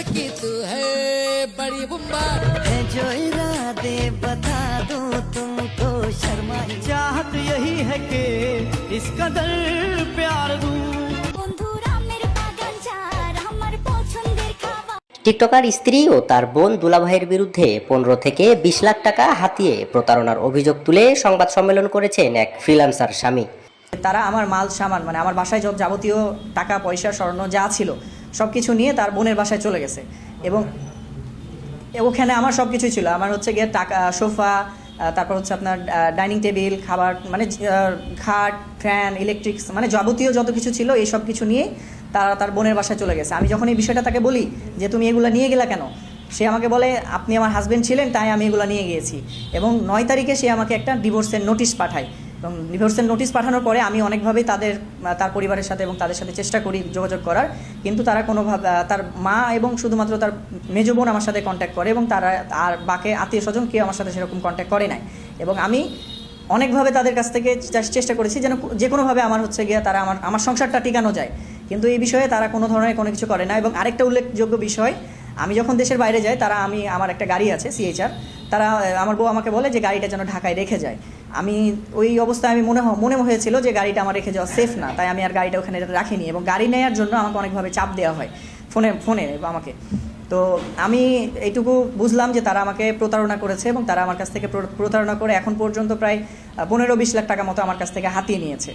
लड़की तू है बड़ी बुम्बा है जो इरादे बता दूं तुमको शर्माई चाहत यही है कि इस कदर प्यार दूं বন্ধুরা মেরে পাগল চার আমার পছন্দের খাবার টিকটকার স্ত্রী ও তার বোন দুলাভাইয়ের বিরুদ্ধে 15 থেকে 20 লাখ টাকা হাতিয়ে প্রতারণার অভিযোগ তুলে সংবাদ সম্মেলন করেছেন এক ফ্রিল্যান্সার স্বামী। তারা আমার মাল সামান মানে আমার বাসায় যাবতীয় টাকা পয়সা স্বর্ণ যা ছিল সব কিছু নিয়ে তার বোনের বাসায় চলে গেছে এবং ওখানে আমার সব কিছুই ছিল। আমার হচ্ছে গিয়ে টাকা, সোফা, তারপর হচ্ছে আপনার ডাইনিং টেবিল, খাবার মানে খাট, ফ্যান, ইলেকট্রিক্স মানে যাবতীয় যত কিছু ছিল এই সব কিছু নিয়ে তারা তার বোনের বাসায় চলে গেছে। আমি যখন এই বিষয়টা তাকে বলি যে তুমি এগুলো নিয়ে গেলা কেন, সে আমাকে বলে আপনি আমার হাজব্যান্ড ছিলেন তাই আমি এগুলো নিয়ে গিয়েছি। এবং 9 তারিখে সে আমাকে একটা ডিভোর্সের নোটিশ পাঠায় এবং ডিভোর্সের নোটিশ পাঠানোর পরে আমি অনেকভাবেই তার পরিবারের সাথে এবং তাদের সাথে চেষ্টা করি যোগাযোগ করার, কিন্তু তারা কোনোভাবে তার মা এবং শুধুমাত্র তার মেজো বোন আমার সাথে কন্ট্যাক্ট করে এবং তারা আর বাকি আত্মীয় স্বজন কেউ আমার সাথে সেরকম কন্ট্যাক্ট করে নাই। এবং আমি অনেকভাবে তাদের কাছ থেকে চেষ্টা করেছি যেন যে কোনোভাবে আমার হচ্ছে গিয়ে তারা আমার সংসারটা টিকানো যায়, কিন্তু এই বিষয়ে তারা কোনো ধরনের কোনো কিছু করে না। এবং আরেকটা উল্লেখযোগ্য বিষয়, আমি যখন দেশের বাইরে যাই আমার একটা গাড়ি আছে CHR, তারা আমার বউ আমাকে বলে যে গাড়িটা যেন ঢাকায় রেখে যায়। আমি ওই অবস্থায় আমি মনে হয়েছিল যে গাড়িটা আমার রেখে যাওয়া সেফ না, তাই আমি আর গাড়িটা ওখানে রাখিনি এবং গাড়ি নেওয়ার জন্য আমাকে অনেকভাবে চাপ দেওয়া হয় ফোনে আমাকে। তো আমি এইটুকু বুঝলাম যে তারা আমাকে প্রতারণা করেছে এবং তারা আমার কাছ থেকে প্রতারণা করে এখন পর্যন্ত প্রায় 15-20 লাখ টাকা মতো আমার কাছ থেকে হাতিয়ে নিয়েছে।